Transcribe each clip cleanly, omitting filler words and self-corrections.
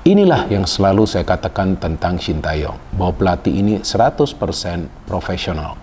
Inilah yang selalu saya katakan tentang Shin Tae-yong, bahwa pelatih ini 100% profesional.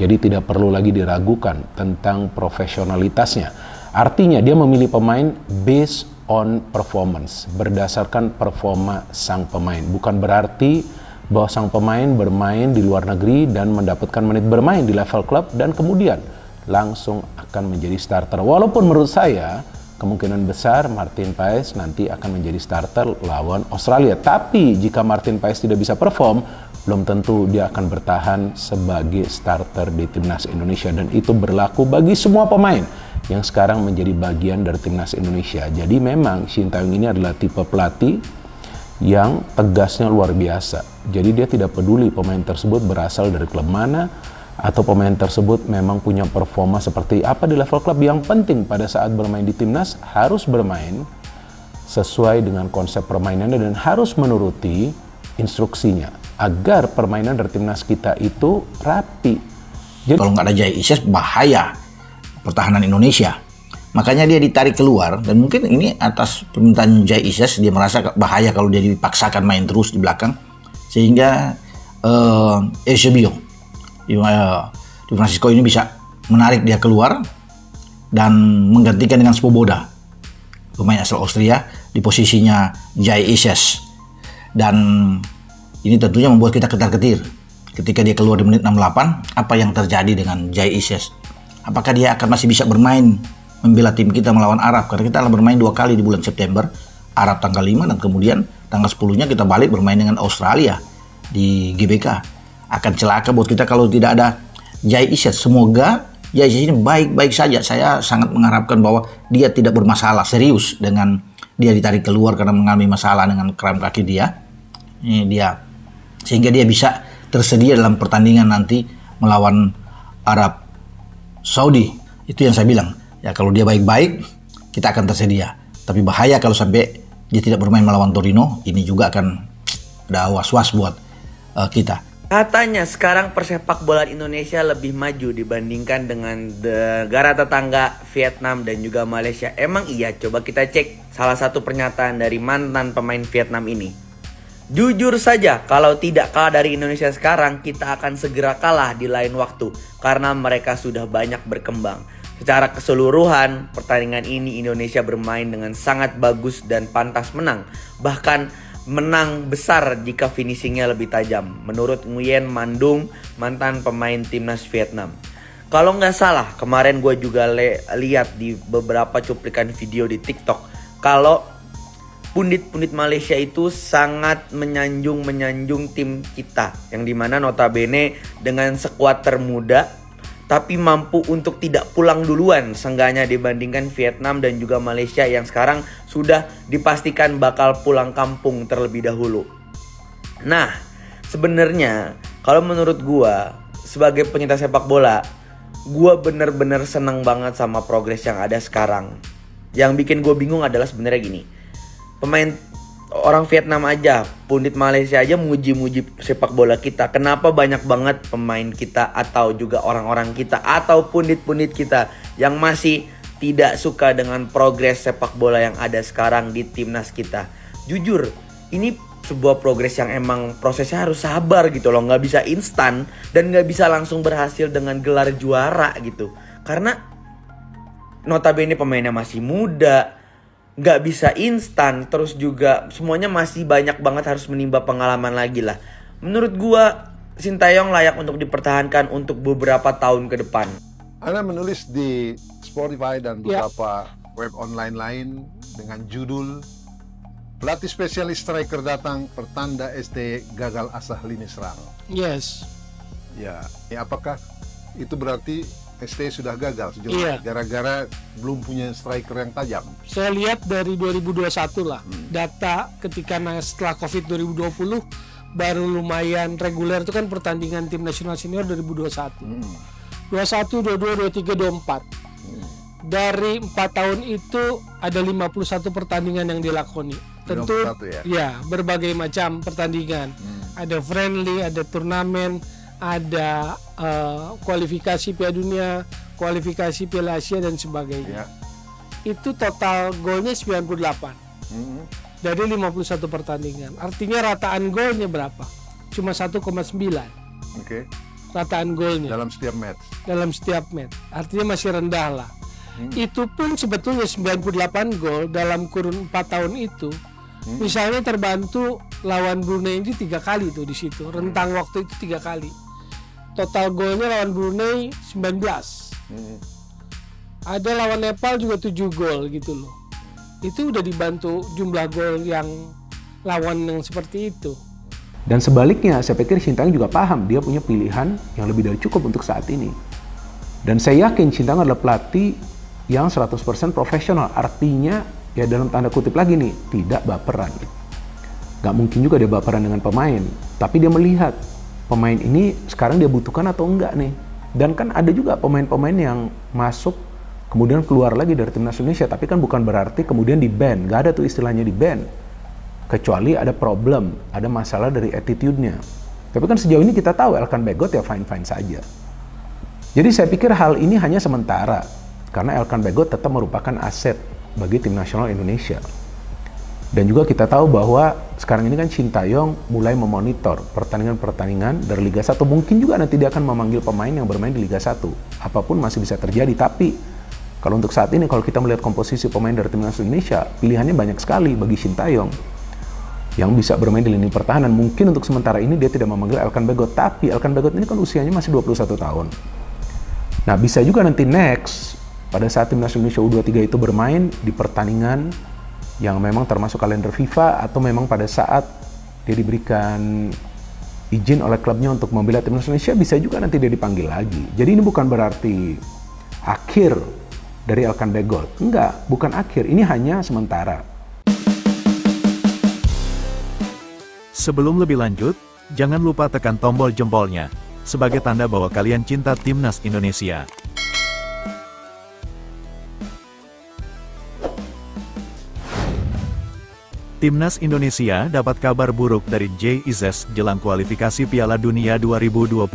Jadi tidak perlu lagi diragukan tentang profesionalitasnya. Artinya dia memilih pemain based on performance, berdasarkan performa sang pemain. Bukan berarti bahwa sang pemain bermain di luar negeri dan mendapatkan menit bermain di level klub dan kemudian langsung akan menjadi starter. Walaupun menurut saya kemungkinan besar Martin Paes nanti akan menjadi starter lawan Australia. Tapi jika Martin Paes tidak bisa perform, belum tentu dia akan bertahan sebagai starter di timnas Indonesia. Dan itu berlaku bagi semua pemain yang sekarang menjadi bagian dari timnas Indonesia. Jadi memang Shin Tae-yong ini adalah tipe pelatih yang tegasnya luar biasa. Jadi dia tidak peduli pemain tersebut berasal dari klub mana, atau pemain tersebut memang punya performa seperti apa di level klub. Yang penting pada saat bermain di timnas harus bermain sesuai dengan konsep permainannya dan harus menuruti instruksinya agar permainan dari timnas kita itu rapi. Jadi kalau nggak ada Jai Isyes bahaya pertahanan Indonesia. Makanya dia ditarik keluar dan mungkin ini atas permintaan Jai Isyes, dia merasa bahaya kalau dia dipaksakan main terus di belakang, sehingga Eusebio Di Francisco ini bisa menarik dia keluar dan menggantikan dengan Svoboda, pemain asal Austria, di posisinya Jai Isyes. Dan ini tentunya membuat kita ketar-ketir ketika dia keluar di menit 68. Apa yang terjadi dengan Jai Isyes? Apakah dia akan masih bisa bermain membela tim kita melawan Arab? Karena kita bermain 2 kali di bulan September, Arab tanggal 5 dan kemudian tanggal 10-nya kita balik bermain dengan Australia di GBK. Akan celaka buat kita kalau tidak ada Jai Isyes. Semoga Jai Isyes ini baik-baik saja. Saya sangat mengharapkan bahwa dia tidak bermasalah serius dengan dia ditarik keluar karena mengalami masalah dengan kram kaki dia. Ini dia, sehingga dia bisa tersedia dalam pertandingan nanti melawan Arab Saudi. Itu yang saya bilang. Ya kalau dia baik-baik, kita akan tersedia. Tapi bahaya kalau sampai dia tidak bermain melawan Torino. Ini juga akan ada was-was buat kita. Katanya sekarang persepak bola Indonesia lebih maju dibandingkan dengan negara tetangga Vietnam dan juga Malaysia. Emang iya? Coba kita cek salah satu pernyataan dari mantan pemain Vietnam ini. Jujur saja, kalau tidak kalah dari Indonesia sekarang, kita akan segera kalah di lain waktu karena mereka sudah banyak berkembang. Secara keseluruhan, pertandingan ini Indonesia bermain dengan sangat bagus dan pantas menang. Bahkan menang besar jika finishingnya lebih tajam, menurut Nguyen Mandung, mantan pemain timnas Vietnam. Kalau nggak salah, kemarin gue juga lihat di beberapa cuplikan video di TikTok, kalau pundit-pundit Malaysia itu sangat menyanjung tim kita, yang dimana notabene dengan skuad termuda tapi mampu untuk tidak pulang duluan, seenggaknya dibandingkan Vietnam dan juga Malaysia yang sekarang sudah dipastikan bakal pulang kampung terlebih dahulu. Nah, sebenarnya kalau menurut gua sebagai pencinta sepak bola, gua bener-bener seneng banget sama progres yang ada sekarang. Yang bikin gua bingung adalah sebenarnya gini, pemain orang Vietnam aja, pundit Malaysia aja muji-muji sepak bola kita. Kenapa banyak banget pemain kita atau juga orang-orang kita atau pundit-pundit kita yang masih tidak suka dengan progres sepak bola yang ada sekarang di timnas kita? Jujur, ini sebuah progres yang emang prosesnya harus sabar gitu loh. Nggak bisa instan dan nggak bisa langsung berhasil dengan gelar juara gitu. Karena notabene pemainnya masih muda, nggak bisa instan, terus juga semuanya masih banyak banget harus menimba pengalaman lagi lah. Menurut gua Shin Tae-yong layak untuk dipertahankan untuk beberapa tahun ke depan. Anda menulis di Spotify dan beberapa web online lain dengan judul pelatih spesialis striker datang, pertanda ST gagal asah lini serang. Yes. Ya, apakah itu berarti ST sudah gagal sejauh gara-gara belum punya striker yang tajam? Saya lihat dari 2021 lah, data ketika setelah Covid 2020 baru lumayan reguler itu kan pertandingan tim nasional senior 2021. 21, 22, 23, 24. Dari 4 tahun itu ada 51 pertandingan yang dilakoni. Tentu ya berbagai macam pertandingan. Ada friendly, ada turnamen, ada kualifikasi Piala Dunia, kualifikasi Piala Asia dan sebagainya. Itu total golnya 98. dari 51 pertandingan. Artinya rataan golnya berapa? Cuma 1,9. Oke. Rataan golnya Dalam setiap match. dalam setiap match. Artinya masih rendah lah. Itu pun sebetulnya 98 gol dalam kurun 4 tahun itu. Misalnya terbantu lawan Brunei ini 3 kali tuh di situ. Rentang waktu itu 3 kali. Total golnya lawan Brunei 19. Ada lawan Nepal juga 7 gol gitu loh. Itu udah dibantu jumlah gol yang lawan yang seperti itu. Dan sebaliknya, saya pikir Sintayong juga paham dia punya pilihan yang lebih dari cukup untuk saat ini. Dan saya yakin Sintayong adalah pelatih yang 100% profesional. Artinya, ya dalam tanda kutip lagi nih, tidak baperan. Gak mungkin juga dia baperan dengan pemain. Tapi dia melihat pemain ini sekarang dia butuhkan atau enggak nih. Dan kan ada juga pemain-pemain yang masuk kemudian keluar lagi dari timnas Indonesia. Tapi kan bukan berarti kemudian di-ban. Gak ada tuh istilahnya di-ban. Kecuali ada problem, ada masalah dari attitude-nya. Tapi kan sejauh ini kita tahu Elkan Bagot ya fine-fine saja. Jadi saya pikir hal ini hanya sementara. Karena Elkan Bagot tetap merupakan aset bagi tim nasional Indonesia. Dan juga kita tahu bahwa sekarang ini kan Sintayong mulai memonitor pertandingan-pertandingan dari Liga 1. Mungkin juga nanti dia akan memanggil pemain yang bermain di Liga 1. Apapun masih bisa terjadi. Tapi kalau untuk saat ini, kalau kita melihat komposisi pemain dari timnas Indonesia, pilihannya banyak sekali bagi Sintayong yang bisa bermain di lini pertahanan. Mungkin untuk sementara ini dia tidak memanggil Elkan Bagot, tapi Elkan Bagot ini kan usianya masih 21 tahun. Nah, bisa juga nanti next, pada saat timnas Indonesia U23 itu bermain di pertandingan yang memang termasuk kalender FIFA, atau memang pada saat dia diberikan izin oleh klubnya untuk membela timnas Indonesia, bisa juga nanti dia dipanggil lagi. Jadi ini bukan berarti akhir dari Elkan Bagot. Enggak, bukan akhir, ini hanya sementara. Sebelum lebih lanjut, jangan lupa tekan tombol jempolnya, sebagai tanda bahwa kalian cinta Timnas Indonesia. Timnas Indonesia dapat kabar buruk dari JIZ jelang kualifikasi Piala Dunia 2026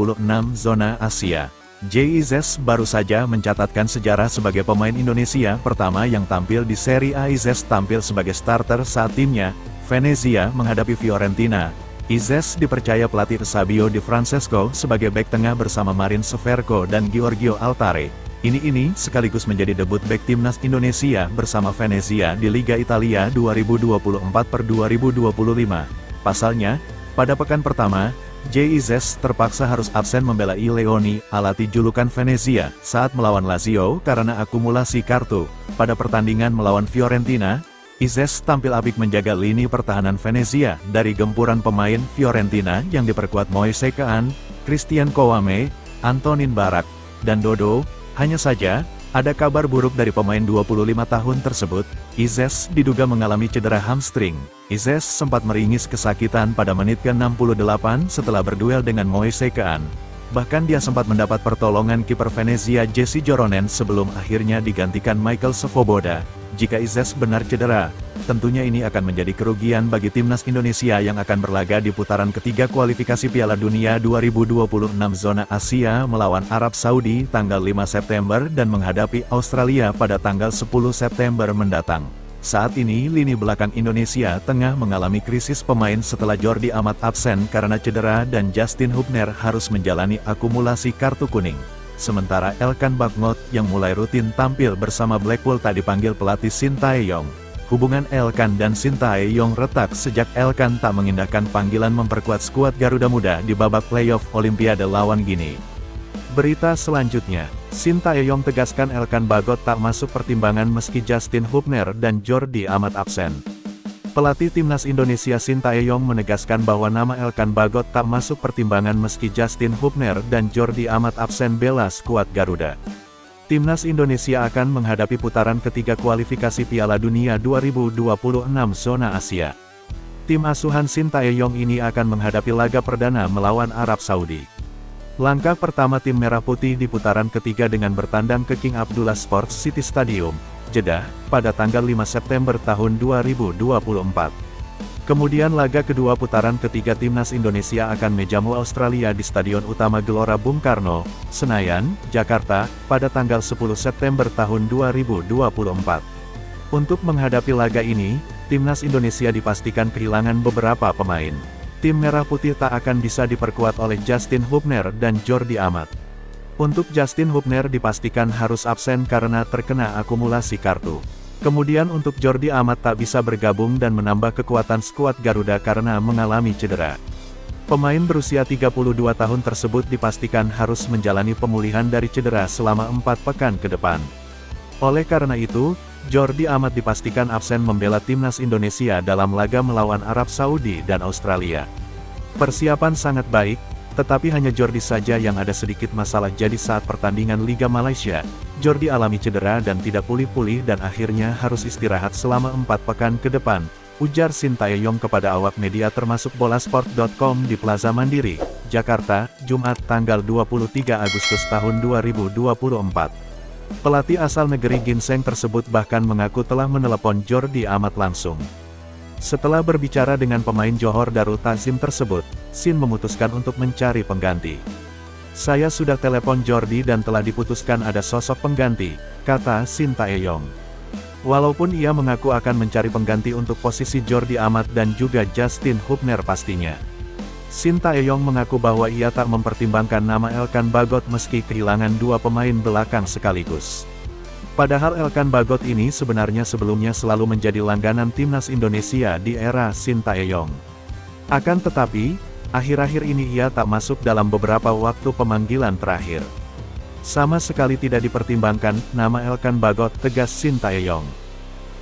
zona Asia. JIZ baru saja mencatatkan sejarah sebagai pemain Indonesia pertama yang tampil di Serie A. Izes tampil sebagai starter saat timnya Venezia menghadapi Fiorentina. Izes dipercaya pelatih Sabio Di Francesco sebagai bek tengah bersama Marin Severko dan Giorgio Altare. Ini sekaligus menjadi debut bek timnas Indonesia bersama Venezia di Liga Italia 2024/2025. Pasalnya, pada pekan pertama, JIZ terpaksa harus absen membela I Leoni, alati julukan Venezia, saat melawan Lazio karena akumulasi kartu. Pada pertandingan melawan Fiorentina, Izes tampil apik menjaga lini pertahanan Venezia dari gempuran pemain Fiorentina yang diperkuat Moise Kean, Christian Kouame, Antonin Barak, dan Dodo. Hanya saja, ada kabar buruk dari pemain 25 tahun tersebut. Izes diduga mengalami cedera hamstring. Izes sempat meringis kesakitan pada menit ke-68 setelah berduel dengan Moise Kean. Bahkan dia sempat mendapat pertolongan kiper Venezia Jesse Joronen sebelum akhirnya digantikan Michael Svoboda. Jika Izes benar cedera, tentunya ini akan menjadi kerugian bagi timnas Indonesia yang akan berlaga di putaran ketiga kualifikasi Piala Dunia 2026 zona Asia melawan Arab Saudi tanggal 5 September dan menghadapi Australia pada tanggal 10 September mendatang. Saat ini lini belakang Indonesia tengah mengalami krisis pemain setelah Jordi Amat absen karena cedera dan Justin Hubner harus menjalani akumulasi kartu kuning. Sementara Elkan Bagot yang mulai rutin tampil bersama Blackpool tak dipanggil pelatih Sintayong. Hubungan Elkan dan Sintayong retak sejak Elkan tak mengindahkan panggilan memperkuat skuad Garuda Muda di babak playoff Olimpiade lawan Guinea. Berita selanjutnya, Sintayong tegaskan Elkan Bagot tak masuk pertimbangan meski Justin Hubner dan Jordi Amat absen. Pelatih timnas Indonesia Sintayong menegaskan bahwa nama Elkan Bagot tak masuk pertimbangan meski Justin Hubner dan Jordi Amat absen bela skuad Garuda. Timnas Indonesia akan menghadapi putaran ketiga kualifikasi Piala Dunia 2026 zona Asia. Tim asuhan Sintayong ini akan menghadapi laga perdana melawan Arab Saudi. Langkah pertama tim Merah Putih di putaran ketiga dengan bertandang ke King Abdullah Sports City Stadium, Jeddah, pada tanggal 5 September tahun 2024. Kemudian laga kedua putaran ketiga timnas Indonesia akan menjamu Australia di Stadion Utama Gelora Bung Karno, Senayan, Jakarta, pada tanggal 10 September tahun 2024. Untuk menghadapi laga ini, timnas Indonesia dipastikan kehilangan beberapa pemain. Tim Merah Putih tak akan bisa diperkuat oleh Justin Hubner dan Jordi Amat. Untuk Justin Hubner dipastikan harus absen karena terkena akumulasi kartu. Kemudian untuk Jordi Amat tak bisa bergabung dan menambah kekuatan skuad Garuda karena mengalami cedera. Pemain berusia 32 tahun tersebut dipastikan harus menjalani pemulihan dari cedera selama 4 pekan ke depan. Oleh karena itu, Jordi Amat dipastikan absen membela timnas Indonesia dalam laga melawan Arab Saudi dan Australia. Persiapan sangat baik, tetapi hanya Jordi saja yang ada sedikit masalah, jadi saat pertandingan Liga Malaysia, Jordi alami cedera dan tidak pulih-pulih dan akhirnya harus istirahat selama 4 pekan ke depan, ujar Sintayong kepada awak media termasuk bolasport.com di Plaza Mandiri, Jakarta, Jumat tanggal 23 Agustus tahun 2024. Pelatih asal negeri ginseng tersebut bahkan mengaku telah menelepon Jordi Amat langsung. Setelah berbicara dengan pemain Johor Darul Ta'zim tersebut, Sin memutuskan untuk mencari pengganti. "Saya sudah telepon Jordi dan telah diputuskan ada sosok pengganti," kata Sintayong. Walaupun ia mengaku akan mencari pengganti untuk posisi Jordi Amat dan juga Justin Hubner pastinya. Sintayong mengaku bahwa ia tak mempertimbangkan nama Elkan Bagot meski kehilangan 2 pemain belakang sekaligus. Padahal Elkan Bagot ini sebenarnya sebelumnya selalu menjadi langganan timnas Indonesia di era Sintayong. Akan tetapi, akhir-akhir ini ia tak masuk dalam beberapa waktu pemanggilan terakhir. Sama sekali tidak dipertimbangkan nama Elkan Bagot, tegas Sintayong.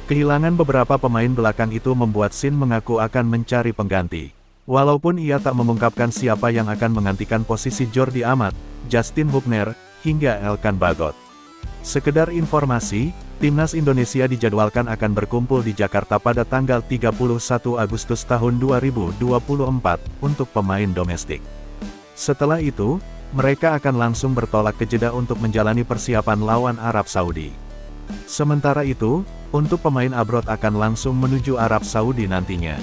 Kehilangan beberapa pemain belakang itu membuat Sin mengaku akan mencari pengganti. Walaupun ia tak mengungkapkan siapa yang akan menggantikan posisi Jordi Amat, Justin Hubner, hingga Elkan Bagot. Sekedar informasi, timnas Indonesia dijadwalkan akan berkumpul di Jakarta pada tanggal 31 Agustus tahun 2024 untuk pemain domestik. Setelah itu, mereka akan langsung bertolak ke Jeddah untuk menjalani persiapan lawan Arab Saudi. Sementara itu, untuk pemain abroad akan langsung menuju Arab Saudi nantinya.